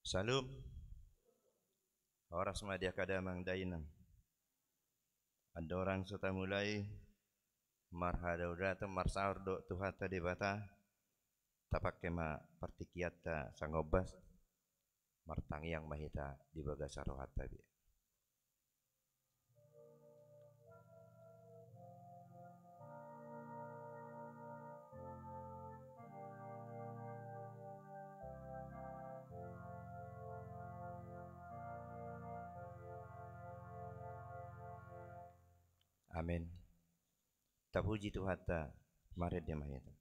Salum, oras madia kadamang dainam. Ada orang sudah mulai marhadauda marsaur do tuhata di bata tapak kema partikiata sangobas martangiang mahita di bagasarohata bi. Amin. Tapuji tuhata maret dia mahita.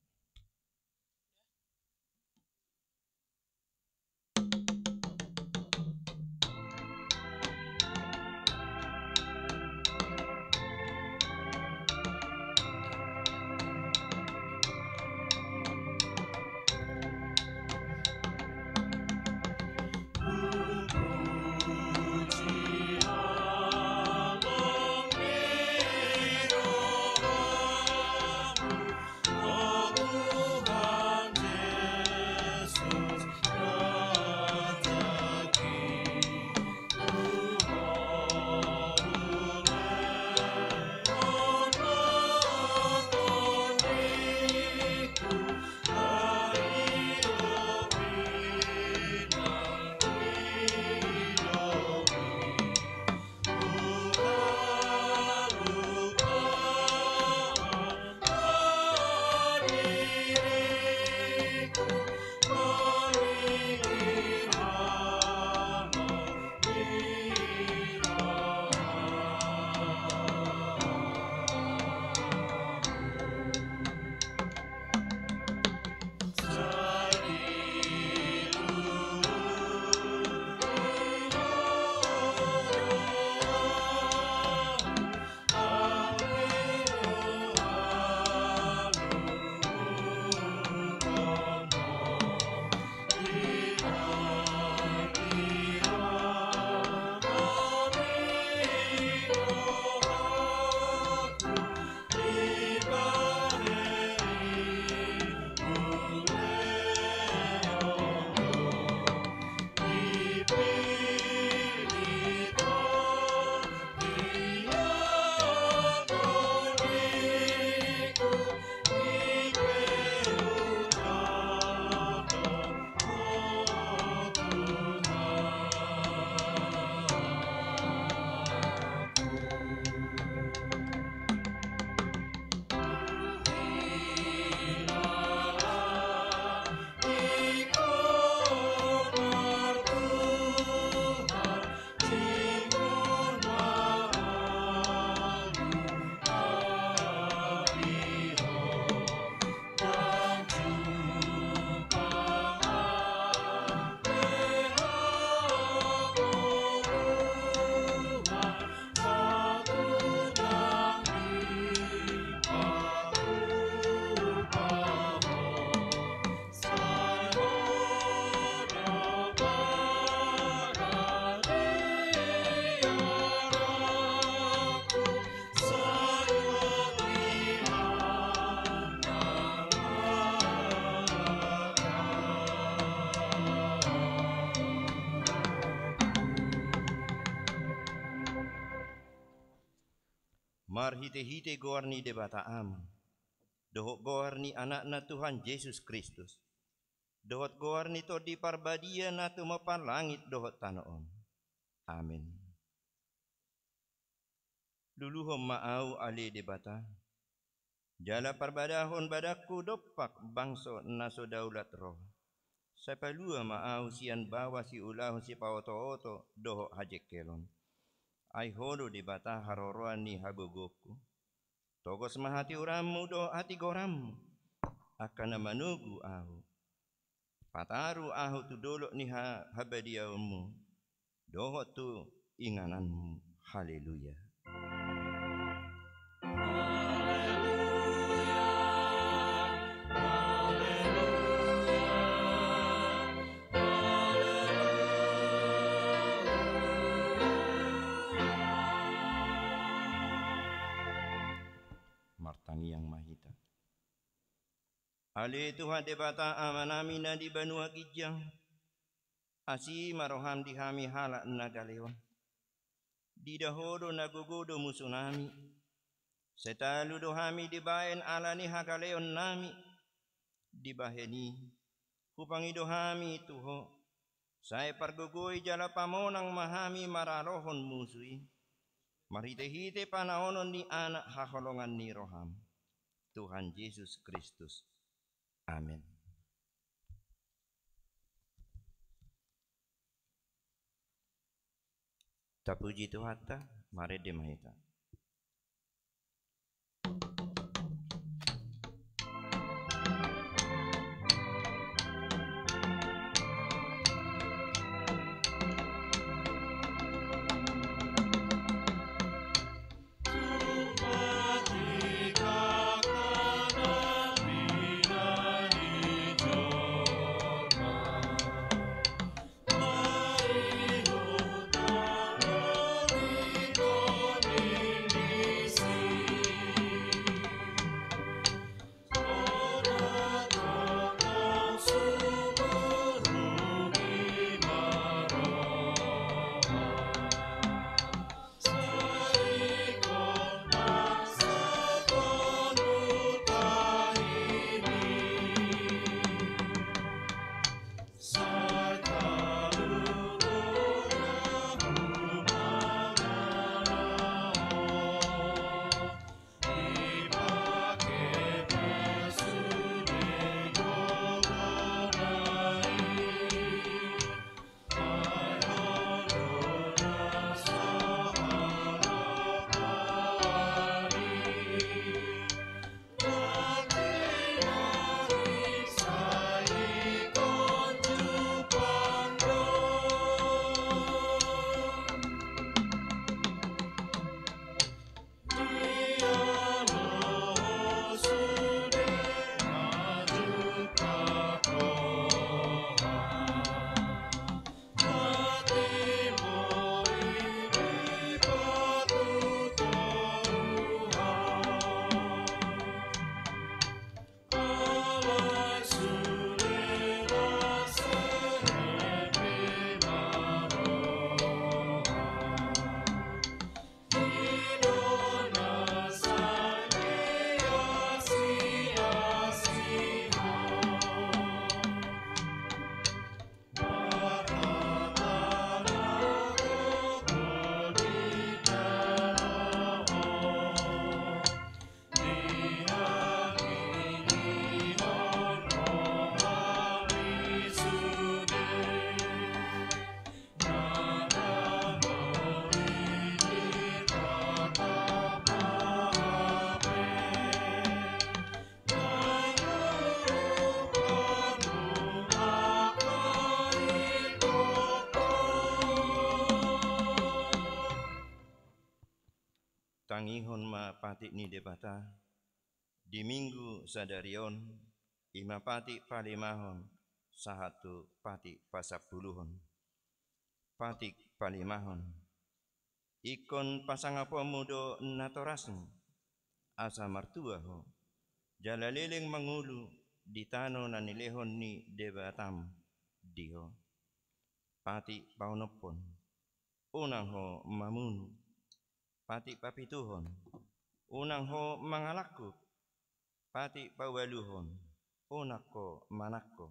Marhite-hite goarni de bataam. Dohot goarni anakna Tuhan Yesus Kristus. Dohot goarni to di parbadia na tumapan langit dohot tanoon. Amin. Luluhom maau ali de bata. Jala parbadahon badaku dopak bangso naso daulat roh. Sapalua maau sian bawa si ulah si paoto-oto dohot hajek kelon. Ai hodo di bata haroroan ni hagogoku. Togos mahati uramu do hati goram. Akan manugu ahu. Pataru ahu tu dolok ni habadiamu. Dohot tu ingananmu. Haleluya. Martangi yang mahita. Ale Tuhan de bata amanamina di Banua Kijang. Asi maroham dihami halak nagaleon. Di dahodo nagugodo musunami. Setalu dohami dibaen alani hagaleon nami. Dibaheni. Kupangi dohami tuho. Saya pargugoi jala pamonang mahami mararohon musui. Marite-hite panaonon ni anak haholongan ni roham. Tuhan Yesus Kristus. Amin. Tapuji Tuhan, mari demahita. Tangihon ma patik ni debata di minggu sadarion ima patik palimahon sahatu patik pasapuluhon patik palimahon ikon pasang apa mudo natorasmu asa martua ho jala leleng mangulu di tano nanilehon ni debatam diho patik paunopon unang ho mamunu patik papituhon unang ho mangalakku patik pawaluhon unakko manakko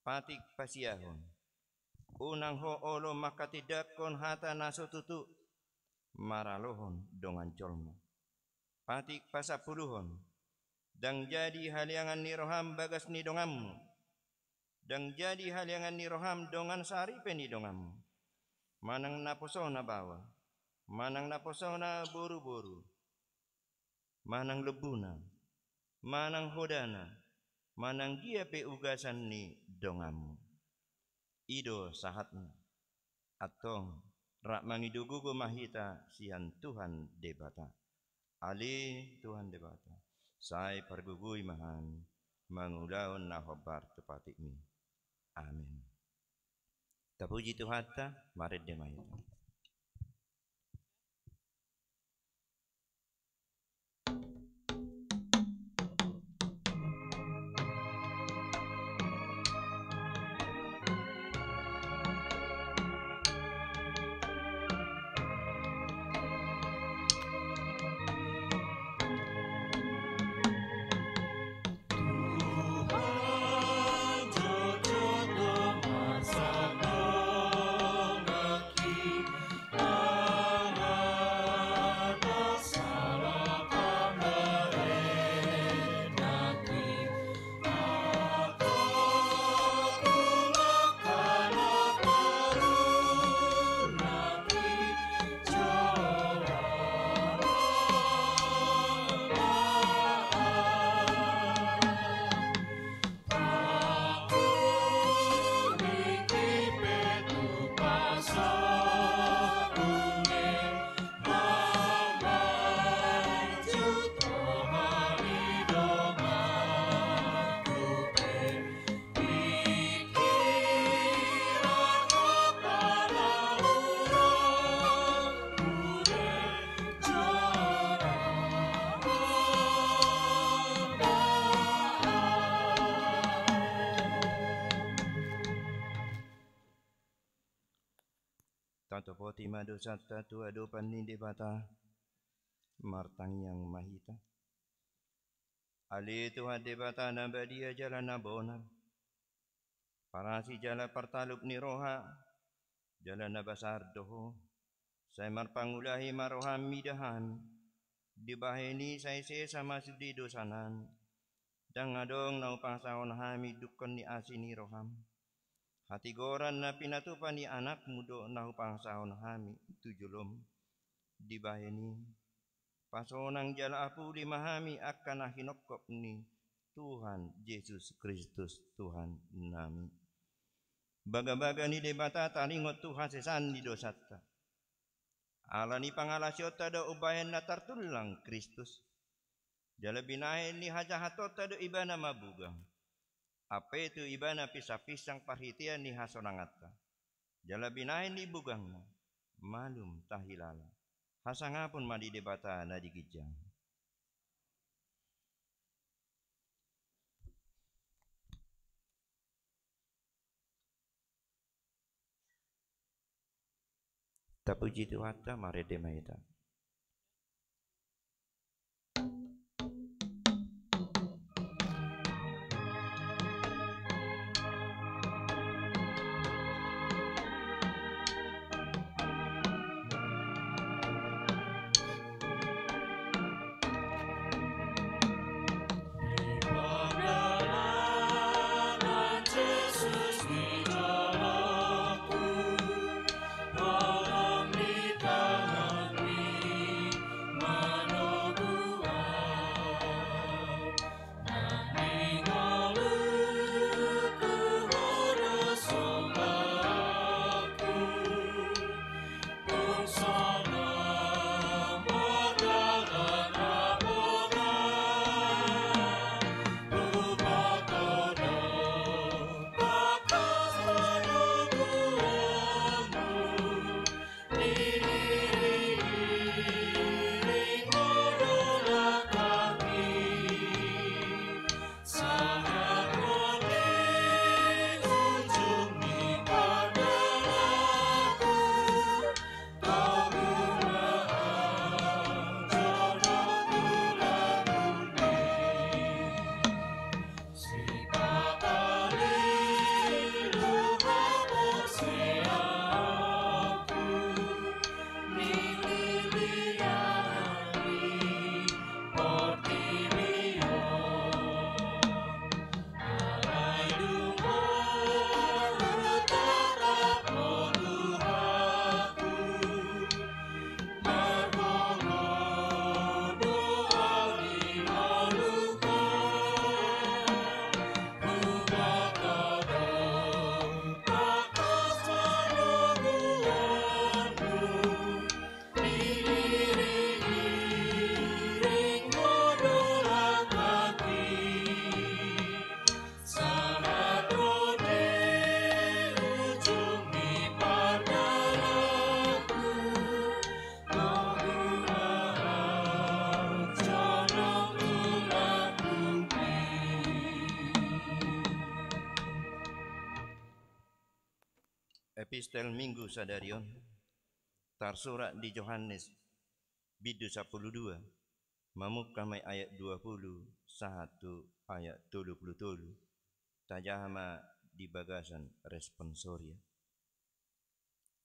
patik pasiahon unang ho olo makatidakon hata naso tutu maralohon dongan colmo patik pasapuluhon dang jadi haliangan ni roham bagas ni dongammu dang jadi haliangan ni roham dongan saripe ni dongammu manang naposona bawa manang naposona boru-boru, manang lebuna, manang hodana, manang dia pe ugasan ni dongamu. Ido sahatna, atong rak mangidugugo mahita sian Tuhan debata. Ali Tuhan debata, sai pergugui mahami, mangulaon nahobar tepatik mi. Amin. Tapuji Tuhan ta, maret demahita. khotima dosata tu adopan ni debata martang yang mahita. Ali tu debata nabadia jalan nabona. Parasi jala partalup ni roha jalan nabasar doho. Saya marpangulahi maroham midahan. Dibaheni saya sama sudi dosanan. Dang adong nau pangsahon hami dukon ni asini roham. Hati goran na pinatupan ni anak mudo nau pangsahon hami tujulom. Dibaheni pasonang jala apu limahami akan ahinokop ni Tuhan Yesus Kristus Tuhan nami. Baga-baga ni debata talingot Tuhan sesan di dosata. Ala ni pangalasyota da ubayan na tartulang Kristus. Jala binahin ni hajahatota do ibana mabugang. Apa itu ibana pisah-pisang parhitian ni hasonangata. Jala binahin ni bugang na. Malum tahilala. Hasangapun madi debata na digijang. Tapuji Tuhan mare demaita. Epistel Minggu Sadarion tarsurat di Yohanes bidu 12 mamuk kamai ayat 20 satu ayat 27 tajahama di bagasan responsoria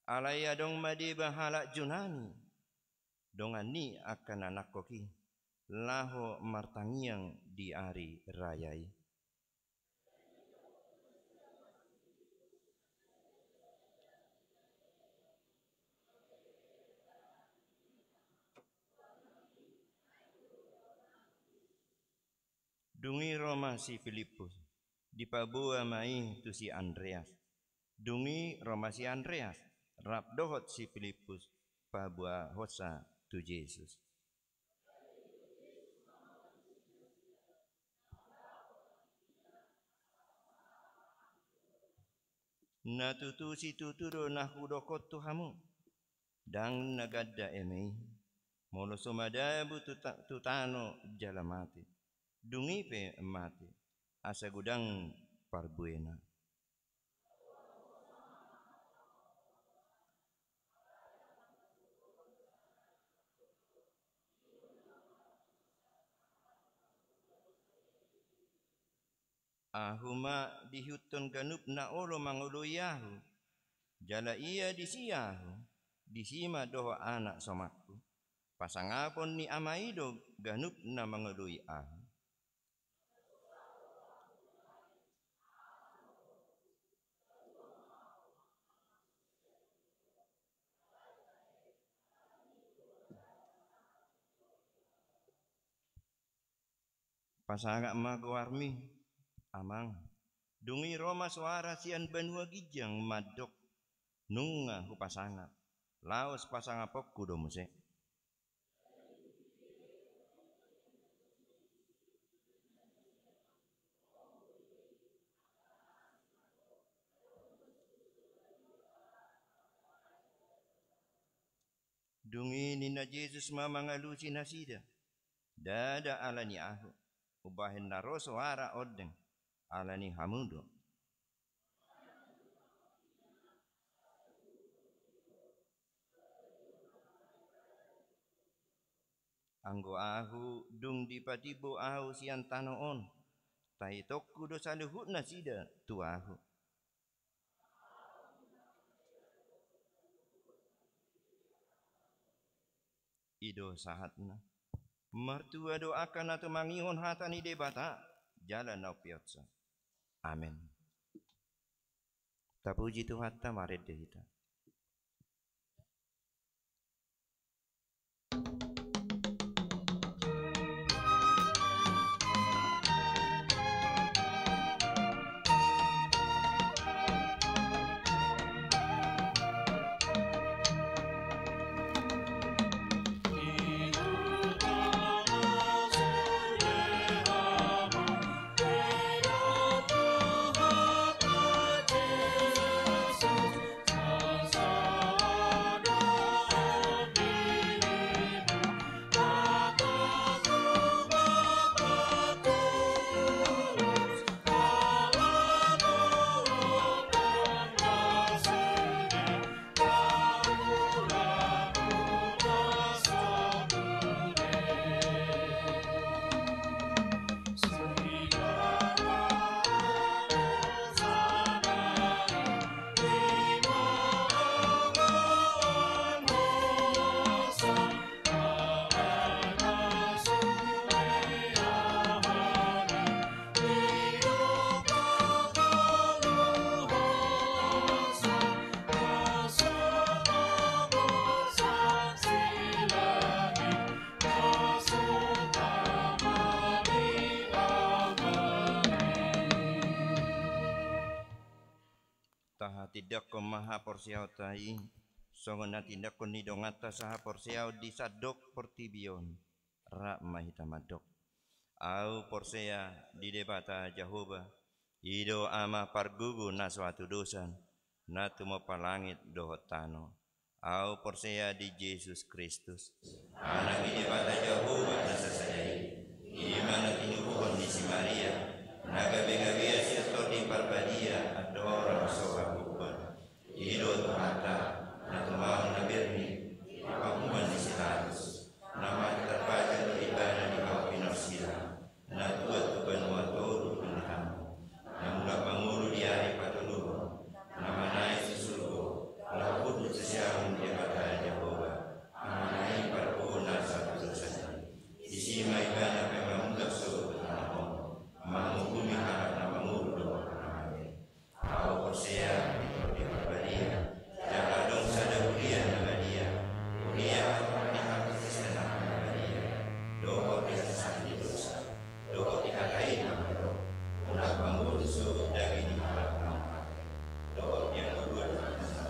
alaya dong madi bahala junani dongan ni akan anak koki laho martangiang di ari rayai. Dungi Roma si Filipus, di Pabua mai tu si Andreas. Dungi Roma si Andreas, rap dohot si Filipus, Pabua hosa tu Yesus. Na tutu si tuturo na hudokot tuhamu, dang nagadda emei, molo somadabu tutano jalamati. Dungi pe mati asa gudang parbuena. Ahuma dihutun ganup na olo manguluyahu. Jala ia disiyahu. Disima doho anak somakku. Pasangapon ni amaido ganup na mangului ahu. Pasangak maguarmi amang. Dungi Roma suara sian banua gijang madok. Nunga hu pasangak. Laos pasangapok kudo muse. Dungi nina Jesus mamangalusi nasida. Dada alani ahu. Ubahin naro suara odeng. Alani hamudo. Anggo ahu dung dipatibo ahu sian tanoon. Tai tokku do saluhut nasida tu ahu. Ido sahatna. Mertua doakan atau mangihon hatani debata. Jalan nau piotsa. Amin. Tapuji Tuhan tamaret dehita. Taha tidak ko maha porsiao tai. Songona tindak ko nidongata saha porsiao di sadok portibion. Rak mahita madok. Au porsea di debata Jehovah. Ido ama pargugu na suatu dosan. Na tumo palangit dohotano. Au porsea di Yesus Kristus. Anak di debata Jehovah na sasayai. Imana tinubuhon di si Maria. Nagabe-gabe siato di parbadia. Adora soha buban. Ido tuhata. Na tumahon na birni. Ipakuman di silatus. Nama terbaca di ibadah di bawah pinosila. Na tua tuban watoru penhamu. Na mulak mangulu di hari patuluro. Nama naik susurgo. Laput sesiamun di debata Jehovah. Amanai parpuna satu dosa. Isima ibadah memang suruh tanahon. Menghukumi harap nama mulu doa namanya. Kau persea di perbadia. Jaga dong sada ulia nama dia. Ulia orang yang harus disenang nama dia. Doa biasa di dosa. Doa dikatai nama doa. Unak bangun suruh daging di harap nama. Doa yang kedua dengan dosa.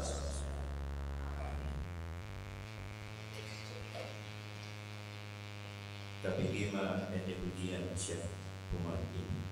Tapi gimana ada ujian siap umat ini.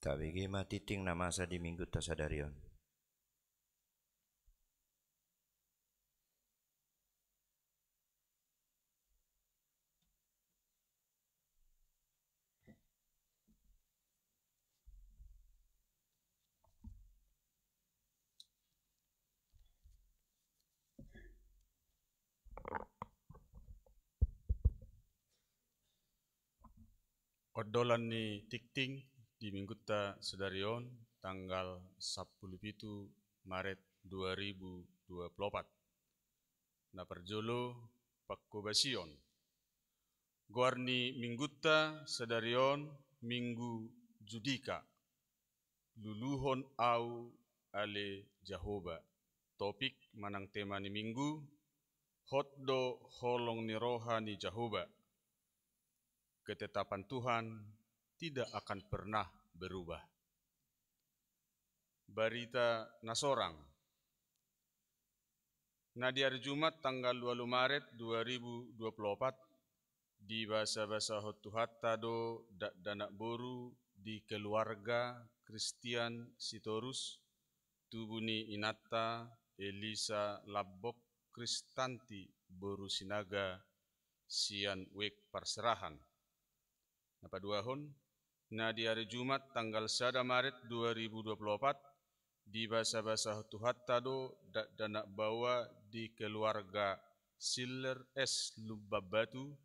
Tabigi matiting na masa di minggu tasadarion. Odolan ni tikting di Minggutta Sedarion tanggal 17 Maret 2024. Na perjolo Pakkobasion. Guarni Minggutta Sedarion Minggu Judika. Luluhon au ale Jahoba. Topik manang tema ni minggu Hotdo holong ni roha ni Jahoba. Ketetapan Tuhan tidak akan pernah berubah. Berita nasorang. Nah di hari Jumat tanggal 20 Maret 2024 di bahasa-bahasa Hotu Hatta do danak boru di keluarga Kristian Sitorus tubuni Inata Elisa Labbok Kristanti boru sinaga sian wek perserahan. Napa duahon? Nah di hari Jumat tanggal 1 Maret 2024 di bahasa-bahasa Hotu Hatta do danak bawa di keluarga Siller S. Lubbabatu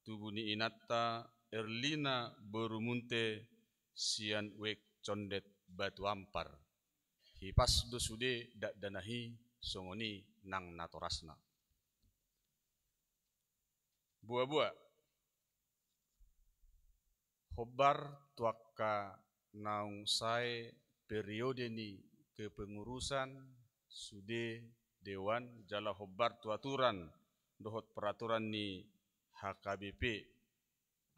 tubuni Inata Erlina Borumunte sian wek condet batu ampar. Hipas do sude danahi songoni nang natorasna. Buah-buah. Hobar tuaka naung sae periode ni kepengurusan sude Dewan jala hobar tuaturan dohot peraturan ni HKBP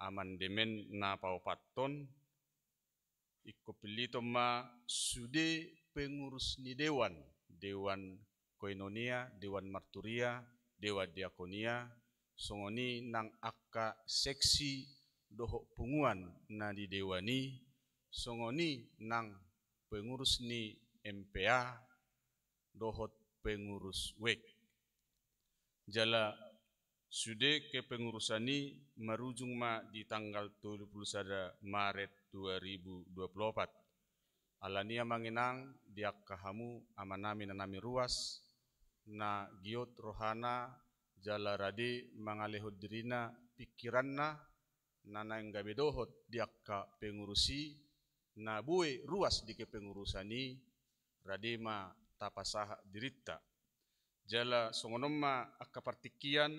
amandemen na paupaton iko pilito ma sude pengurus ni Dewan Koinonia, Dewan Marturia, Dewa Diakonia songoni nang akka seksi dohok punguan na di Dewani songoni nang pengurus ni MPA dohot pengurus WEK. Jala sude kepengurusani marujung ma di tanggal 31 Maret 2024. Alania manginang diak kahamu amanami nanami ruas na giot rohana jala rade mangalehod dirina pikiranna nana gabe dohot diak ka pengurusi na bue ruas di kepengurusani radema tapasaha dirita. Jala songonomma akka partikian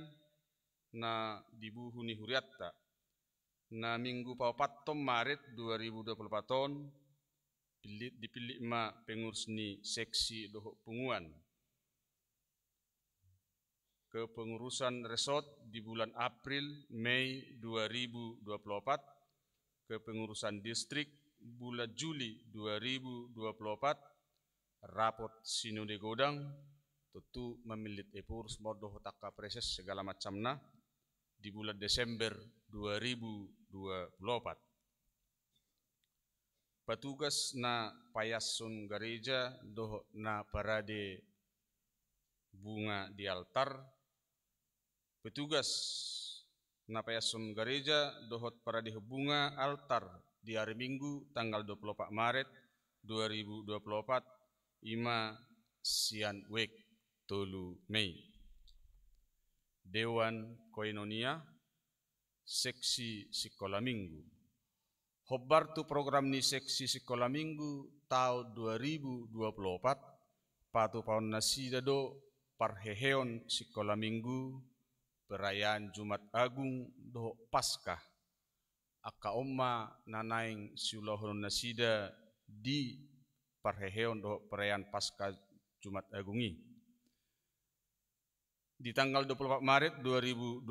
na dibuhu ni huriatta na minggu papatom Maret 2024 dipilih ma pengurus ni seksi doho punguan kepengurusan resort di bulan April Mei 2024, kepengurusan distrik bulan Juli 2024, rapot sinode godang tentu memilit epurus modoh taka preses segala macamna di bulan Desember 2024. Petugas na payasun gereja doh na parade bunga di altar, petugas na payasun gereja dohot parade bunga altar di hari Minggu tanggal 24 Maret 2024 ima sian wek tolu Mei. Dewan Koinonia seksi sekolah minggu. Hobar tu program ni seksi sekolah minggu tahun 2024 patu paun nasida do parheheon sekolah minggu perayaan Jumat Agung do Paskah aka omma nanaing siulahon nasida di parheheon do perayaan Paskah Jumat Agungi. Di tanggal 24 Maret 2024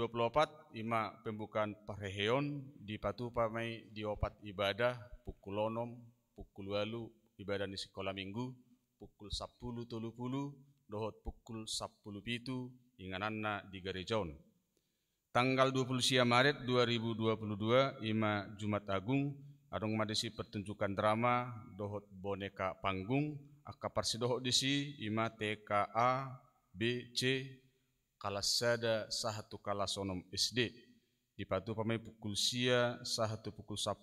ima pembukaan parheheon di patupa mai di opat ibadah pukul 6 pukul 8 ibadah di sekolah minggu pukul 10.30 dohot pukul 10.07 ingananna di gerejaon. Tanggal 20 Maret 2022 ima Jumat Agung adong madesi pertunjukan drama dohot boneka panggung aka parsidohot disi ima TKA B C kalasada sahatu kalasonom SD di patu pamai pukul sia sahatu pukul 10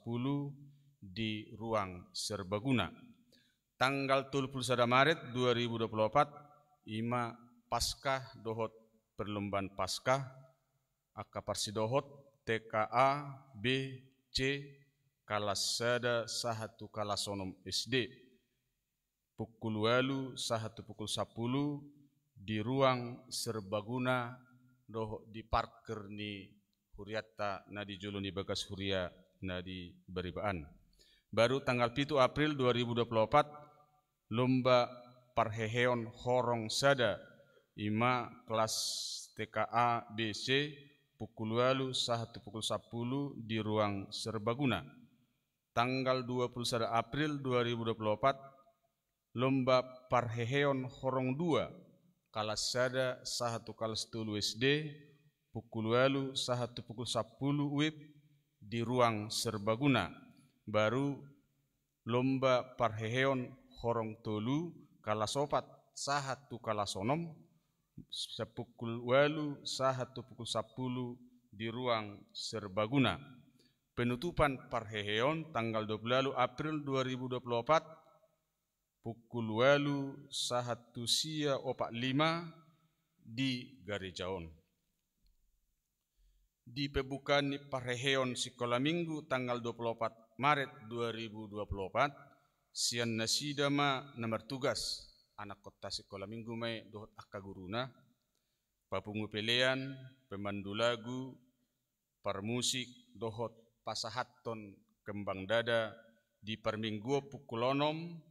di ruang serbaguna. Tanggal 21 Maret 2024 ima Paskah dohot perlombaan Paskah aka parsidohot TKA B C kalasada sahatu kalasonom SD pukul 8 sahatu pukul 10 di ruang serbaguna doh di parker ni huriata na di jolo ni bagas huria na di beribaan. Baru tanggal 7 April 2024 lomba parheheon horong sada ima kelas TKA BC pukul 8 sahatu pukul 10 di ruang serbaguna. Tanggal 21 April 2024 lomba parheheon horong 2 kalas sada sahatu kalas tulu SD pukul 8 sahatu pukul 10 WIB di ruang serbaguna. Baru lomba parheheon horong tolu kalas 4 sahatu kalas 6 sepukul 8 sahatu pukul 10 di ruang serbaguna. Penutupan parheheon tanggal 20 April 2024 pukul 8 sahatu sia 45 di gerejaon. Di pembukaan parheheon sekolah minggu tanggal 24 Maret 2024 sian nasida ma nomor tugas anak kota sekolah minggu mai dohot akka guruna papungu pelean pemandu lagu parmusik dohot pasahaton kembang dada di perminggu pukul 6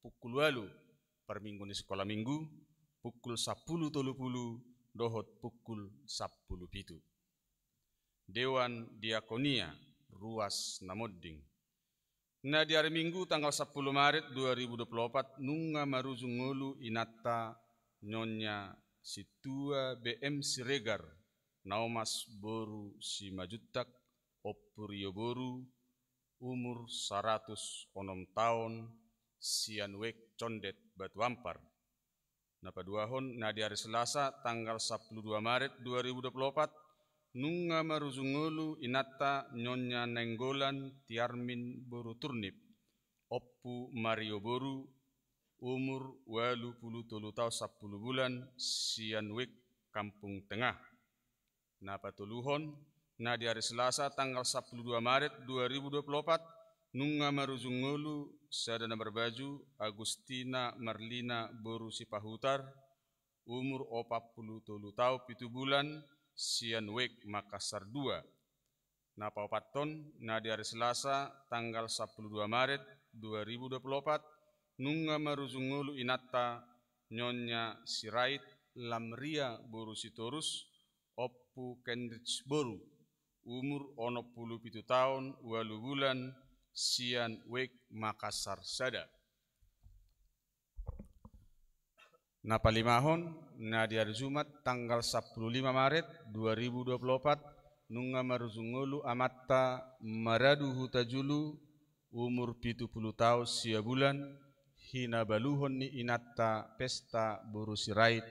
pukul 8 per minggu di sekolah minggu pukul 10.30 dohot pukul 10.07. Dewan Diakonia Ruas Namodding. Nah di hari Minggu tanggal 10 Maret 2024 nunga marujung ngolu inata nyonya situa BM Siregar naumas boru si majutak opurio boru umur 106 tahun sian wek condet batu ampar. Napa duahon na di hari Selasa tanggal 12 Maret 2024 nunga maruzungulu inata nyonya nenggolan tiarmin boru turnip oppu Mario boru umur 83 tahun 10 bulan sian wek Kampung Tengah. Napa tuluhon na di hari Selasa tanggal 12 Maret 2024 nunga maruzungulu sadana berbaju Agustina Marlina boru sipahutar umur 43 tahun 7 bulan sian wek Makassar 2. Na paupaton na di hari Selasa tanggal 12 Maret 2024 nunga maruzungulu inata Nyonya Sirait Lamria Borusitorus Oppu Kendrich Boru umur 67 tahun 8 bulan sian wek Makassar sada. Na palimahon na di hari Jumat tanggal 15 Maret 2024 nunga maruzungulu amatta maradu hutajulu umur 70 tahun sia bulan hina baluhon ni inatta pesta Boru Sirait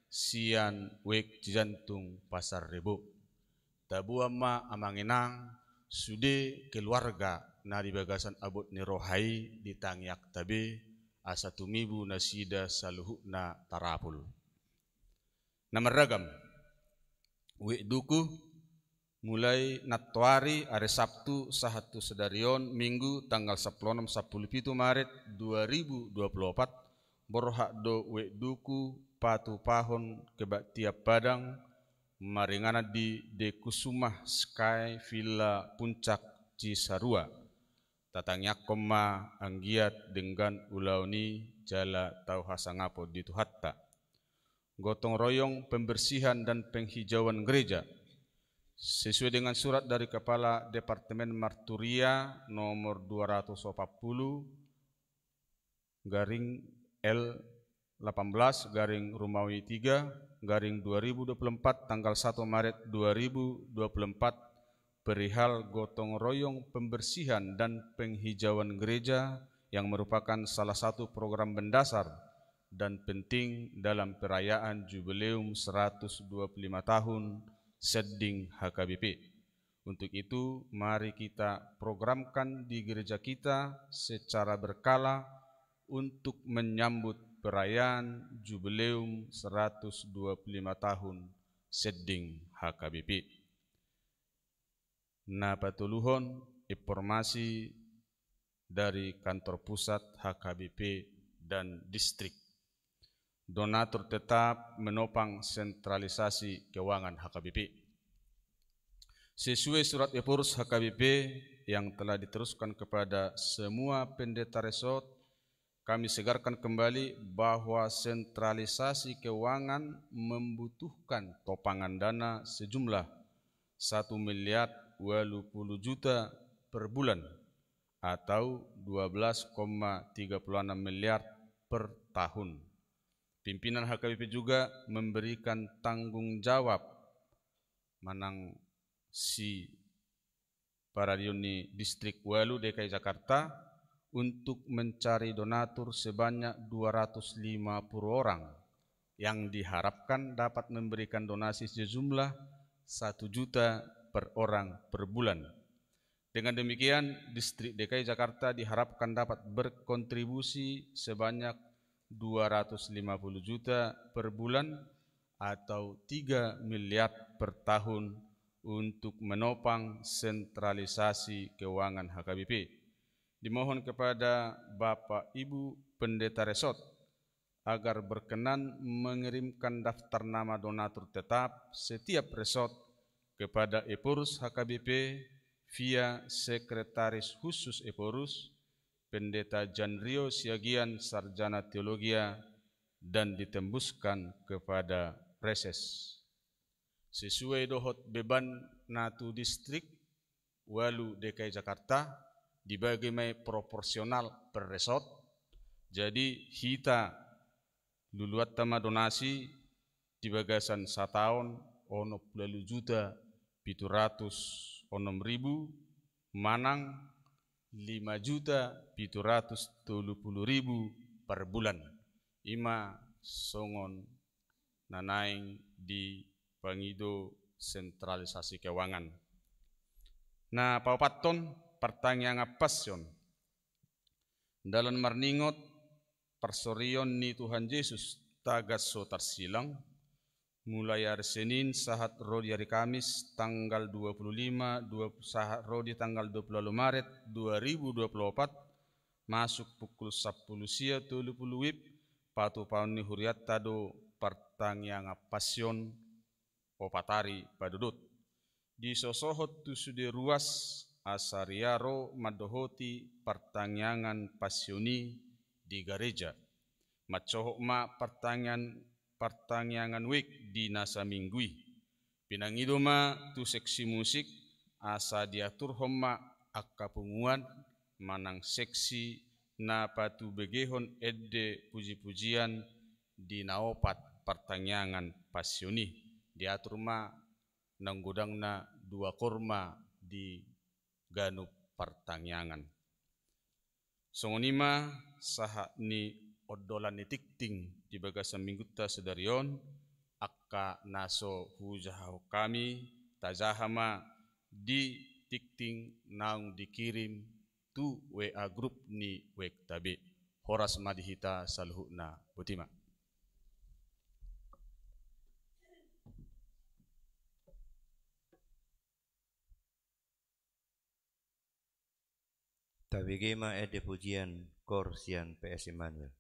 sian wek Cijantung Pasar Rebo. Tabua ma amanginang sude keluarga na di bagasan abot ni rohai di tangyak tabe asa tumibu nasida saluhu na tarapul. Na meragam wek duku mulai natwari hari Sabtu sahatu sedarion Minggu tanggal 16 Maret 2024 borhak do wek duku patu pahon kebak tiap padang maringana di Dekusumah Sky Villa Puncak Cisarua tatangyak koma anggiat dengan ulauni jala tau hasangapo di Tuhatta gotong royong pembersihan dan penghijauan gereja sesuai dengan surat dari Kepala Departemen Marturia nomor 240 garing L18 garing Romawi 3 garing 2024 tanggal 1 Maret 2024 perihal gotong royong pembersihan dan penghijauan gereja yang merupakan salah satu program mendasar dan penting dalam perayaan Jubileum 125 tahun Sedding HKBP. Untuk itu, mari kita programkan di gereja kita secara berkala untuk menyambut perayaan Jubileum 125 tahun Sedding HKBP. Na patuluhon informasi dari kantor pusat HKBP dan distrik. Donatur tetap menopang sentralisasi keuangan HKBP. Sesuai surat Epurus HKBP yang telah diteruskan kepada semua pendeta resort, kami segarkan kembali bahwa sentralisasi keuangan membutuhkan topangan dana sejumlah 1.080 miliar per bulan atau 12,36 miliar per tahun. Pimpinan HKBP juga memberikan tanggung jawab manang si Paradioni Distrik Walu DKI Jakarta untuk mencari donatur sebanyak 250 orang yang diharapkan dapat memberikan donasi sejumlah 1 juta per orang per bulan. Dengan demikian, Distrik DKI Jakarta diharapkan dapat berkontribusi sebanyak 250 juta per bulan atau 3 miliar per tahun untuk menopang sentralisasi keuangan HKBP. Dimohon kepada Bapak Ibu Pendeta Resort agar berkenan mengirimkan daftar nama donatur tetap setiap resort kepada Epurus HKBP via Sekretaris Khusus Epurus Pendeta Janrio Siagian Sarjana Teologia dan ditembuskan kepada Preses. Sesuai dohot beban natu distrik Walu DKI Jakarta dibagi mai proporsional per resort. Jadi kita luluat tama donasi di bagasan satahun ono 20 juta 706.000 manang 5.730.000 per bulan. Ima songon nanaing di pangido sentralisasi keuangan. Nah, paupaton pertanyaan apasion dalam marningot persorion ni Tuhan Yesus tagas so tersilang mulai hari Senin sahat rodi hari Kamis tanggal 25 sahat rodi tanggal 20 Maret 2024 masuk pukul 10 sia 30 wib patu pauni huriat tado pertanyaan pasion opatari padudut di sosohot tu sude ruas asariaro madohoti pertanyaan pasioni di gereja. Macohok ma pertanyaan week di nasa minggui. Pinangido ma tu seksi musik asa diatur homma akka punguan manang seksi na patu begehon edde puji-pujian di naopat pertanyaan pasioni. Diatur ma nanggodangna dua korma di ganu pertanyaan. Songonima saha ni oddolan ni tikting di bagasa minggutta sedarion akka naso hujaho kami tajahama di tikting naung dikirim tu WA grup ni wek tabe horas madihita saluhuna butima. Tabigema ede pujian korsian PS Emmanuel.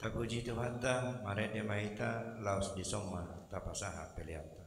Tapuji Tuhan ta, mare de maita, laos di soma, tapasaha peliata.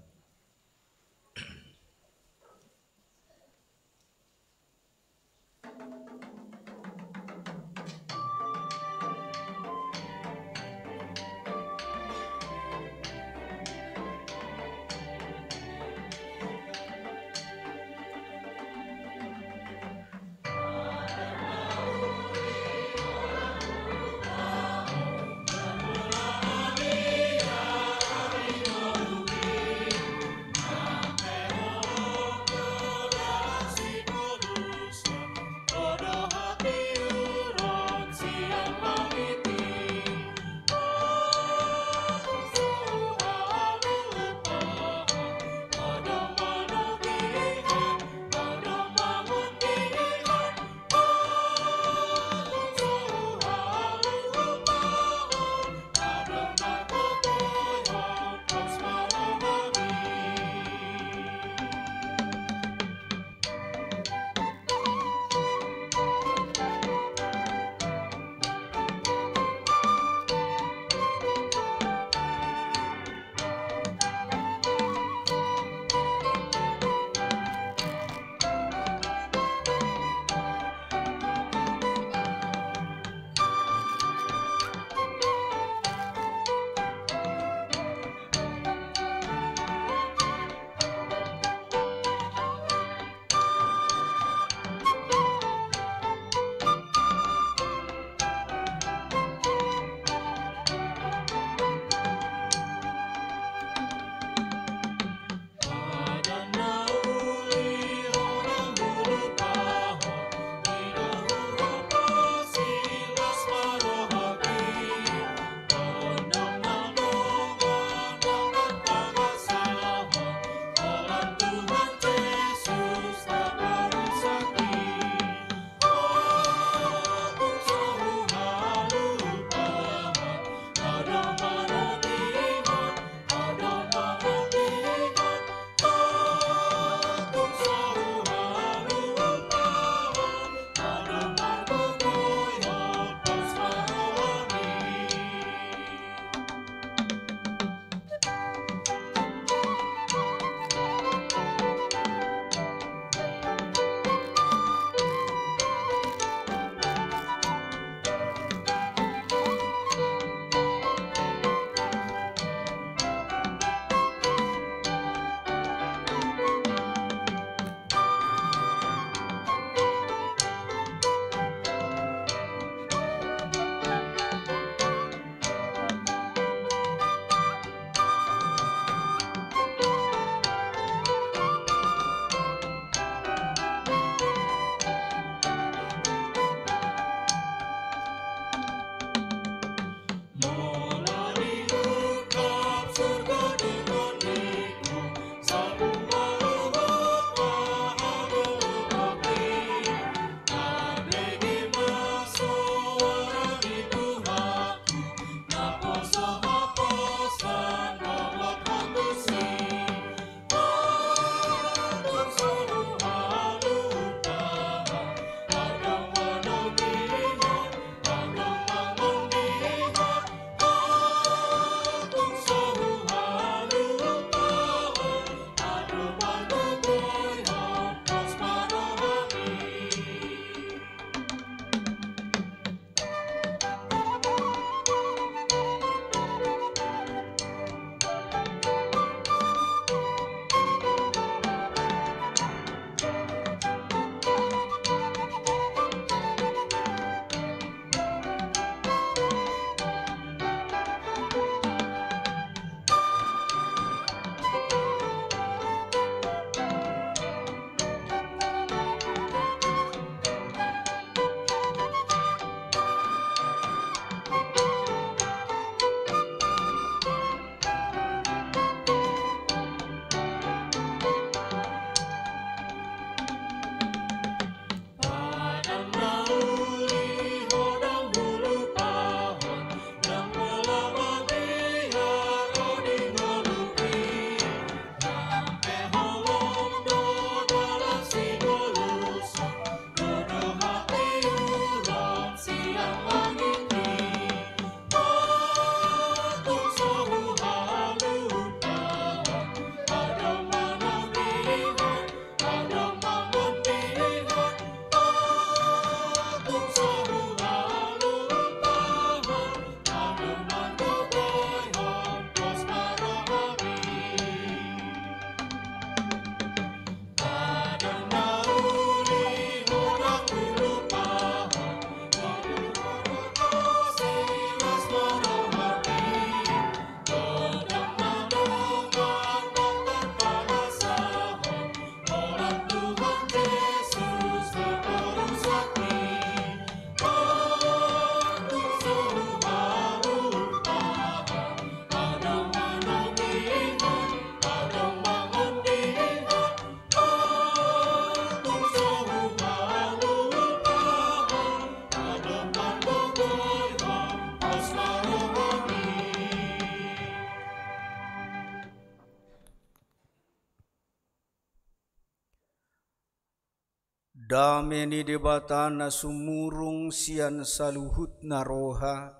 Dameni debatana sumurung sian saluhut naroha.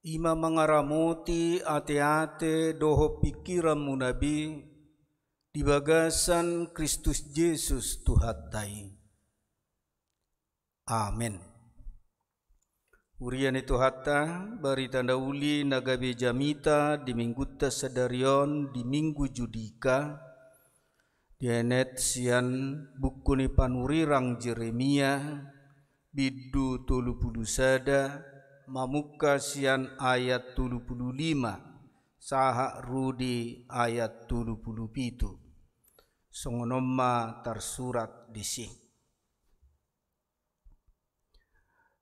Ima mangaramoti ate-ate doho pikiran munabi di bagasan Kristus Yesus Tuhatai. Amin. Urian itu hatta bari tanda uli nagabe jamita di mingguta sadarion di minggu judika dienet sian buku ni panurirang Jeremia bidu 30 sada mamuka sian ayat 35 sahak rudi ayat 37 songonoma tersurat di sini.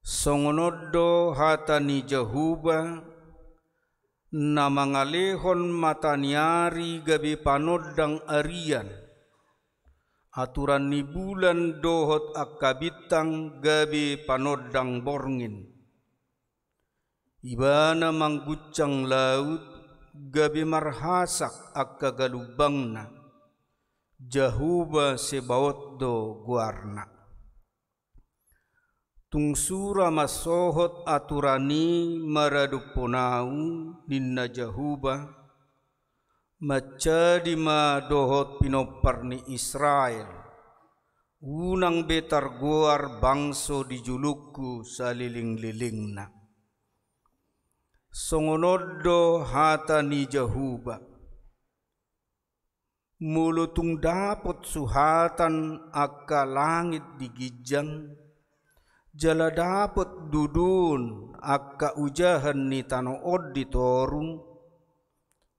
Songonodo hatani Jehuba na mangalehon mataniari gabi panodang arian aturan ni bulan dohot akabitang gabi panodang borngin ibana manggucang laut gabi marhasak akagalubangna Jehuba sebaot do guarna. Tungsura masohot aturani maraduponau ninna Jehuba macadi ma dohot pinoparni Israel unang betar goar bangso di julukku saliling-lilingna. Songonodo hatani Jehuba mulutung dapot suhatan akka langit digijang jala dapet dudun akka ujahan ni tano od ditorung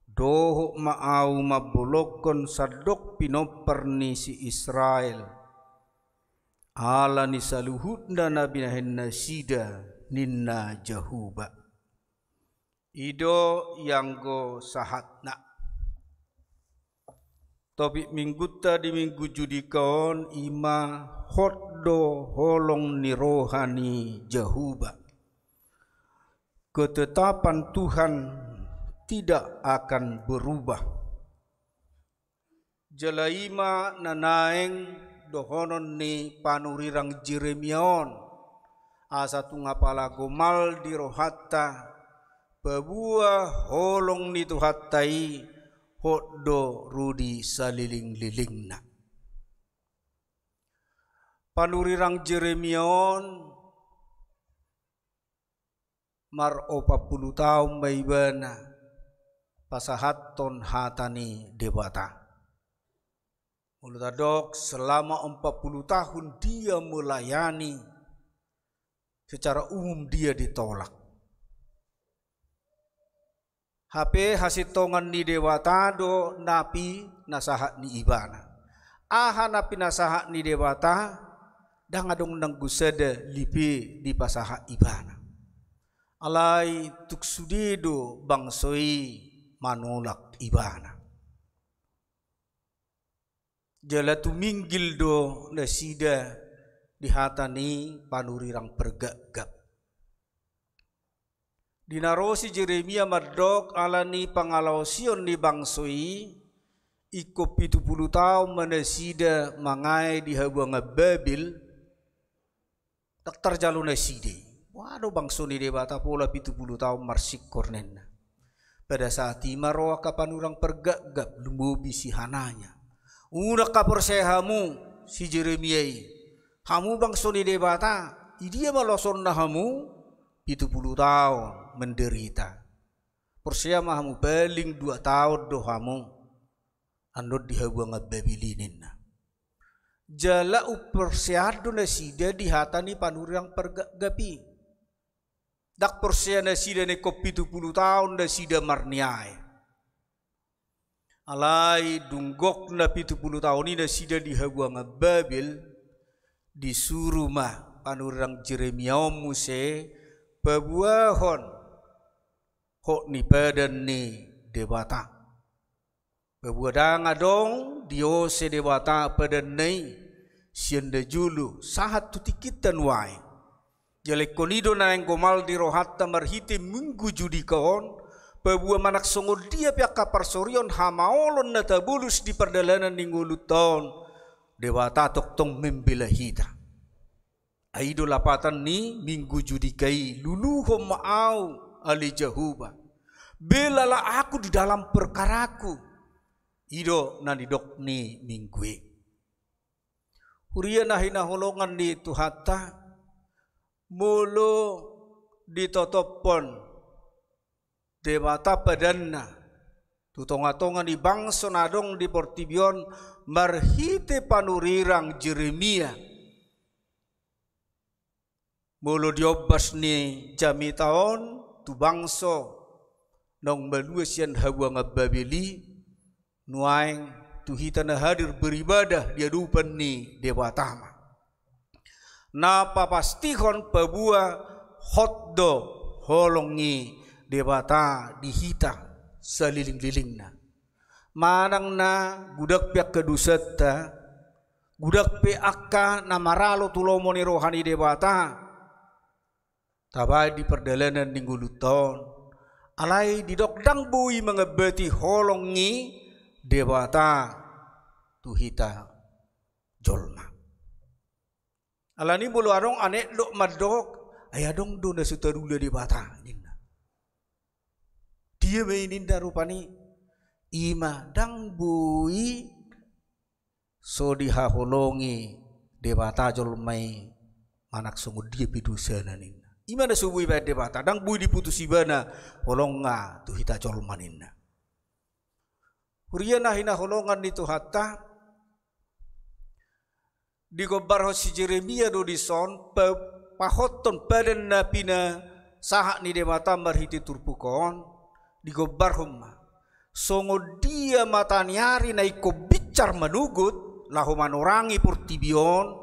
doho maau mabolokon sadok pinopar ni si Israel ala ni saluhutna nabi nahenna sida ninna Jehuba ido yang go sahatna topik mingguta di minggu judikaon ima hoddo holong ni rohani Jehuba. Ketetapan Tuhan tidak akan berubah. Jalaima nanaeng dohonon ni panurirang Jeremiaon asa tungapala gomal di rohatta babua holong ni tuhattai hoddo rudi saliling-lilingna. Panurirang Jeremiaon mar 40 tahun baibana pasahaton hatani debata. Mulutadok selama 40 tahun dia melayani secara umum dia ditolak. HP hasitongan ni dewata do napi nasahat ni ibana. Aha napi nasahat ni dewata dang adong nang gusada lipi di pasaha ibana. Alai tuk sudido bangsoi manolak ibana. Jala tuminggil do nasida dihatani panurirang pergagap. Dinarosi Jeremia madok alani pangalausion ni bangsoi iko 70 tahun manasida mangai di habuang Babil tak terjalu naside. Waduh bangso ni debata pola 70 tahun marsik kornena. Pada saat imaro kapanurang pergagap lumbubi si hananya. Udah kapor sehamu si Jeremia hamu bangso ni debata idia maloson na hamu 70 tahun menderita. Persiama hamu paling 2 tahun dohamu andot dihabuang Babilinin. Jala upersiado nasida dihatani panurang pergapi. Dak persia nasida ne kopi 70 tahun nasida marniai. Alai dunggok na 70 tahun ini nasida dihabuang Babil disuruh mah panurang Jeremia muse pabuahon hok ni badan ni debata. Pabuadang adong diose debata padan ni sianda julu sahat tutikitan wai. Jale konido na yang gomal di rohatta marhite minggu judi kaon pabua manak songod dia pihak kapar sorion hamaolon na tabulus di perdalanan ningguluton dewata toktong membela hita. Aido lapatan ni minggu judikai luluho maau ali jahuba. Belalah aku di dalam perkaraku. Ido nanidok ni minggue. Huria nahina holongan di tuhata. Mulu ditotopon. Dewata padanna. Tutonga-tonga di bangso nadong di Portibion. Marhite panurirang Jeremia. Mulu diobas ni jami taon. Tu bangso. Nong maluasian hawa ngababili. Nuaing tuhita na hadir beribadah dia dupan ni dewatama. Na papastihon pabua hotdo holongi dewata dihita saliling-liling na. Manang na gudak piak keduseta, gudak pe akka na maralo tulomo ni rohani dewata. Tabay di perdalanan ningguluton, alay didokdang bui mengebeti holongi dewata tuhita jolma. Alani bulu arong anek dok madok ayadong do na sutarula dewata ninna. Dia maininda rupani ima dang bui so dihaholongi dewata jolmai manak sungguh dia pidusana ninna. Ima na subui ba dewata dang bui diputusi bana holonga tuhita jolma ninna. Huriana hina holongan itu hatta digobar si Jeremia do dison pahoton badan napina sahak ni demata marhiti turpukon digobar humma songo dia mataniari na iko bicar manugut lahu manorangi Portibion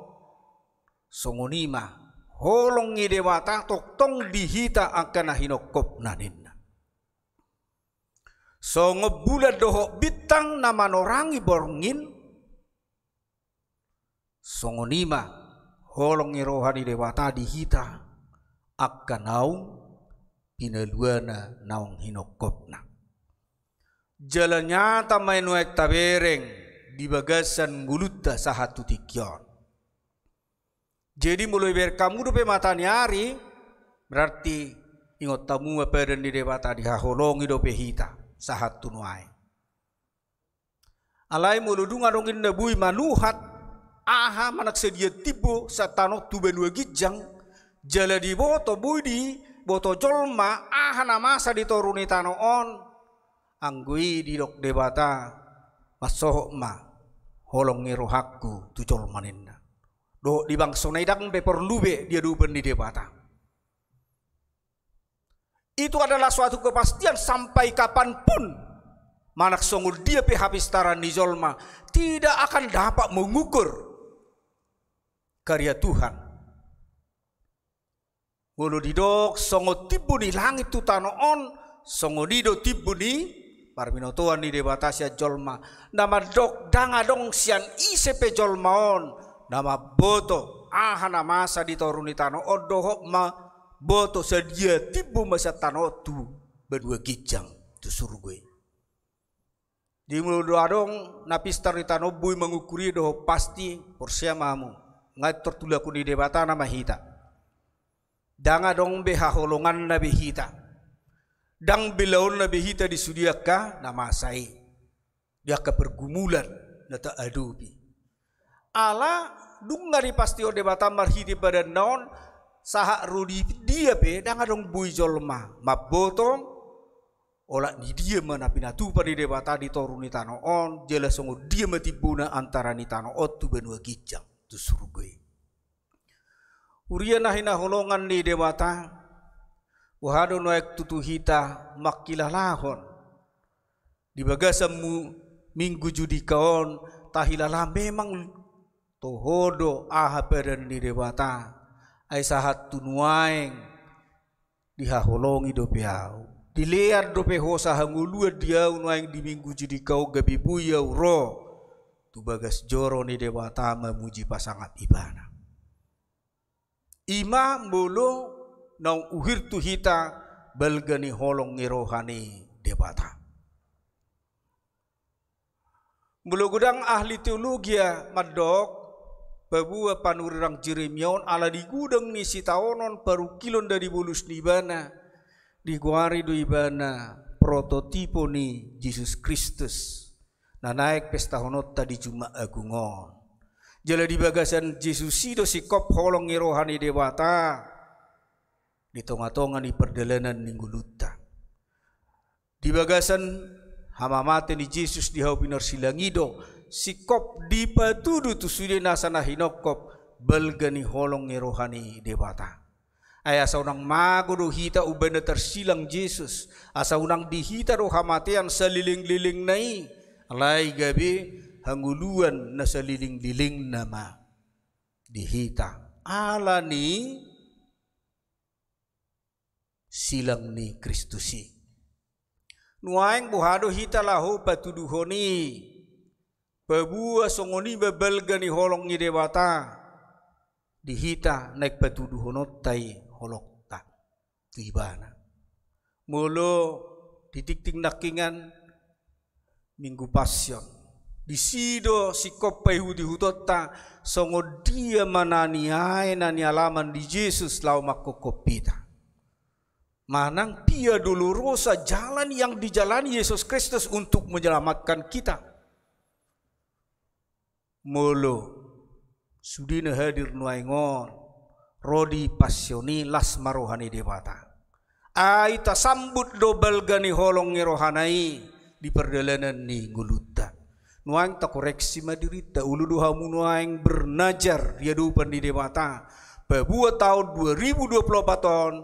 songo nima holong ni demata toktong dihita akan hinokop nanin. So ngebulat doho bitang nama norangi borngin. So ngonima holongi rohani dewata dihita akan naung pinaluana naung hinokopna. Jalan nyata mainuek tabereng di bagasan guluta sahatu tikyon. Jadi mulai berkamu dope mata nyari berarti ingot tamu apa di dewata dihaholongi dope hita. Sahat tunuai. Alai muludung arongin nabui manuhat aha manak sedia tibu satano tu benua gijang jala di boto budi boto jolma aha namasa ditoruni tanoon anggui di dok debata masohok ma holong ngirohaku tu jolmaninna do di bangso naidang be perlube dia duben di debata. Itu adalah suatu kepastian sampai kapanpun manak songul dia habis taran di jolma tidak akan dapat mengukur karya Tuhan. Walau didok songo tibu ni langit tu tanoon songo dido tibu ni parminotoan ni debatasi jolma nama dok dangadong sian isepe jolmaon nama boto aha namasa ditoruni tanoon dohok ma boto sedia tibu masa tanotu berdua gijang tu surgue. Di mulut adong napistar di tanobui mengukuri doh pasti porsiamamu ngai tertulaku di debata nama hita. Danga dong beha holongan nabi hita. Dang bilaun nabi hita disudiaka nama sai. Dia ke pergumulan nata adubi. Ala dung ngari pasti o debata marhiti pada non sahak rudi dia pe dang adong bui jolma mabotong olak ni dia manapinatu pada debata di toruni tanoon jelas songo dia matibuna antara ni tanoon tu benua gijang tu surgui. Uriana hina holongan ni debata wahado noek tutu hita makilah lahon di bagasamu minggu judikaon tahilalah memang tohodo aha peren ni debata ay sahat tunuaeng dihaholongi dopeau dilear dopeho sahangulua dia unuaeng di minggu jadi kau gabi buyau ro tu bagas joro ni dewata memuji pasangan ibana ima bolo nang uhir tu hita balgani holong ngirohani dewata Mulu gudang ahli teologi madok babua panurang Jeremiaon ala di gudang ni si taonon paru kilon dari bulus ni bana di guari do ibana prototipo ni Yesus Kristus na naik pesta honota di Jumat Agungon. Jala di bagasan Yesus sido si kop holong rohani dewata di tonga-tonga ni perdalanan ningguluta. Di bagasan hamamate ni Yesus di hau pinar silangido sikop di patudu tu sudah nasana hinokop belgani holong rohani dewata. Ay asa unang magodo hita ubena tersilang Yesus, asa unang dihita roh hamatian saliling-liling nai, alay gabi hanguluan na saliling-liling nama dihita. Ala ni silang ni Kristusi. Nuaing buhado hita lahu patuduhoni babua songoni babelga ni holong ni dewata dihita naik patuduhonot tai holokta tibana mulu titik-tik nakingan minggu pasyon disido sikop payhudi hutota songo dia manani ay nani alaman di Yesus lau makokopita manang pia dolorosa jalan yang dijalani Yesus Kristus untuk menyelamatkan kita. Mulu sudina hadir nuaingon rodi pasioni las marohani dewata. Aita sambut dobel gani holong rohanai di perdalanan ni nguluta. Nuaing tak koreksi madirita ulu hamu nuaing bernajar dia dupan di dewata. Babua tahun 2024 tahun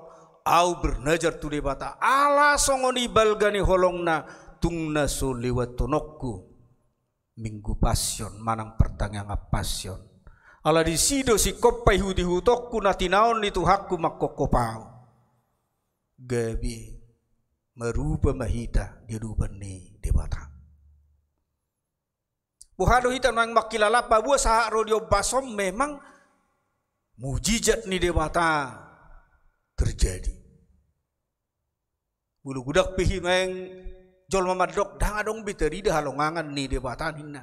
au bernajar tu debata ala songoni balgani holongna tungna so lewat tonokku minggu pasyon manang pertanyaan pasyon ala di sido si kopai hudi hutokku natinaon itu hakku makokopau gabi merupa mahita dia dupan ni debata buhado hita nang makilala pabua sahak rodio basom memang mujizat ni debata terjadi. Bulu gudak pihi ngeng jol mamadok dang adong biteri dah halongangan ni debatan hinna.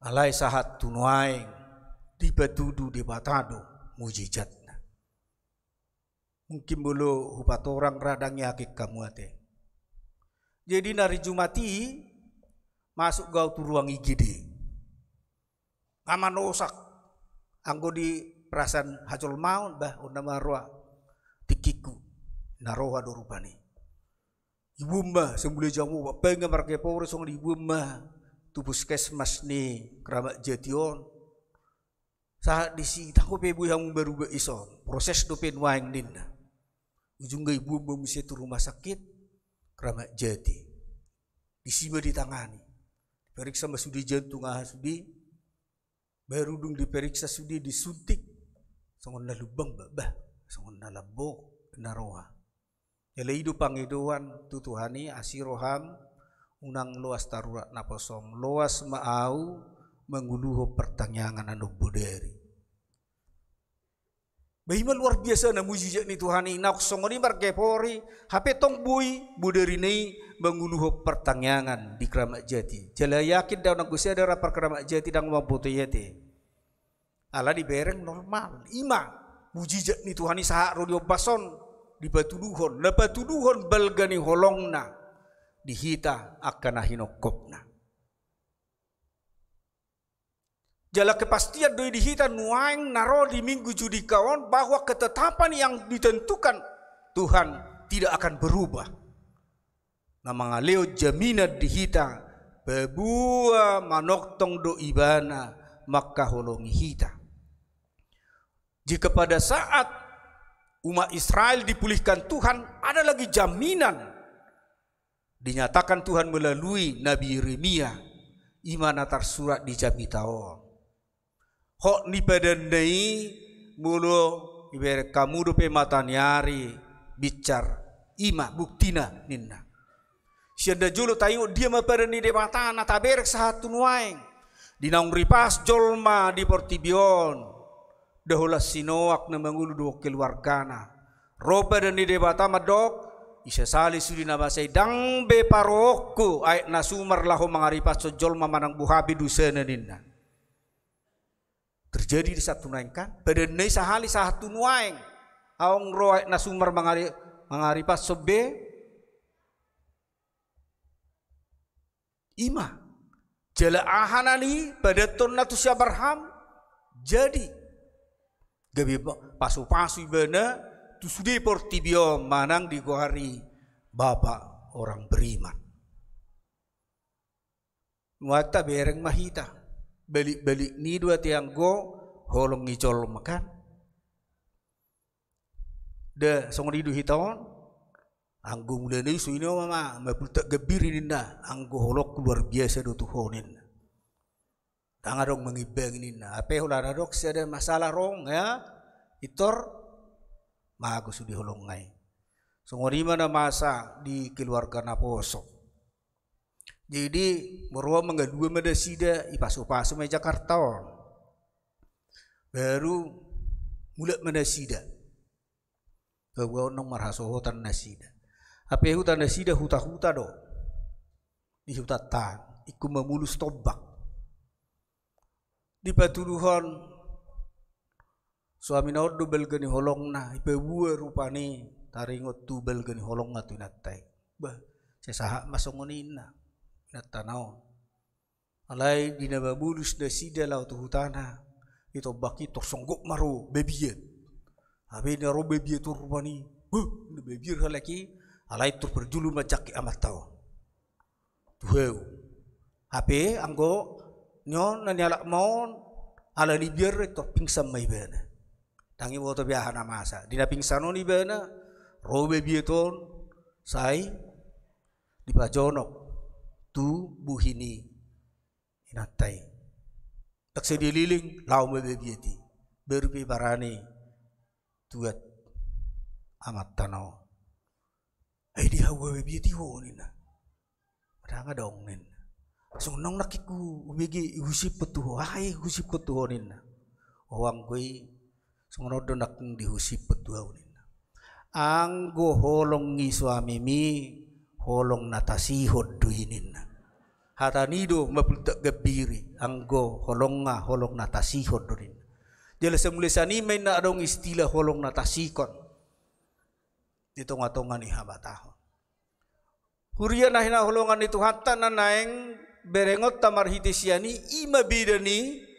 Alai sahat tunuaing di batudu debatado mujizatna. Mungkin bulu hupat orang radang yakik kamu ate. Jadi nari Jumati masuk gau tu ruang IGD. Aman osak anggo di perasaan hajol maun bah undama roa tikiku naroha dorupani ibu mbah sembuli jamu pengen marke pore song di ibu mbah tu puskesmas ni keramat Jation saat disi tako pebu yang baru iso proses dopen waing ninna ujung ga ibu mbah mesti tu rumah sakit keramat Jati disiba ditangani periksa masudi jantung sudi baru dung diperiksa sudi disuntik songon na lubang bah songon na labo naroha jala hidup pangiduan tutuhani asiroham unang luas tarurat naposom luas maau menguluho pertanyaan anu boderi bahima luar biasa na mujizat ni Tuhani nak songoni markepori hape tong bui boderi ni menguluho pertanyaan di Keramat Jati jala yakin daun aku ada rapar Keramat Jati dang mamputo yate ala di bereng normal ima mujizat ni Tuhani sahak rodio bason di batuduhon na batuduhon balgani holongna dihita akan hinokopna jala kepastian doi dihita nuaing naro di minggu judikawan bahwa ketetapan yang ditentukan Tuhan tidak akan berubah na mangaleo jaminan dihita babua manoktong do ibana maka holongi hita. Jika pada saat umat Israel dipulihkan Tuhan, ada lagi jaminan dinyatakan Tuhan melalui Nabi Yeremia imana tersurat di Jamitaon. Hok ni padandai mulu ibarat kamu dope matanyari bicar ima buktina ninna. Sianda jolo tayo dia mapadani debatana taberek satu nuaing. Dinaung ripas jolma di Portibion. Dahulah sinoak na mangulu do keluargana. Ropa dan di debata madok isa sali sudi na basay dang be paroko ay nasumar laho mangaripas sojol mamanang buhabi dusana ninna. Terjadi di satu naing kan pada nei sahali satu nuaing aong ro ay nasumar mangaripas sobe ima jala ahanani pada ton natu Abraham jadi gabi pasu-pasu ibana tu sudi portibio manang di hari bapak orang beriman. Muata bereng mahita balik-balik ni dua tiang go holong ngicol makan. De song ridu hitawan anggo mulai ni suino mama mapulta gebiri ninna anggo holok luar biasa do tuhonin. Tangadong mengibang ninna ape holara dok ada masalah rong ya itor mago sudi holongai. Sungorima na masa di keluarga naposo. Jadi merua mengadua medasida ipasu-pasu me Jakarta. Baru mulai medasida. Bawa nong marhaso hutan nasida. Apa hutan nasida huta-huta do. Di hutatan iku memulus tobak. Di patuluhan suami naud dubel gani holong na ipebuah rupani taringot dubel gani holong na tunatai bah sesaha masongonin na natanau alai dinababulus na sida lau tu hutana itu baki torsonggok maru bebiet habe na ro bebiet tu rupani na bebiet halaki alai tu perjulu majaki amat tau tuheu habe anggo nyon na nyalak maon ala libier to pingsam mai bana tangi woto biahana masa dina pingsano ni bana robe bieton sai di pajonok tu buhini inatai tak sedililing lau mebe bieti berpi barani tuat amat tanau ai dia wewe bieti ho nina padanga dong nin sunong nakiku ubigi husip petuho ai husip petuho nina owang koi sungono nak dihusip petuaunin. Anggo holong ni suami mi holong natasihod duinin. Hata nido mapultak gabiri anggo holong natasihod duinin. Jala semulisani may na adong istilah holong natasikon. Dito nga tonga ni habatahon. Huriya na hinaholongan ito hata na naeng berengot tamarhitisiani ima bidani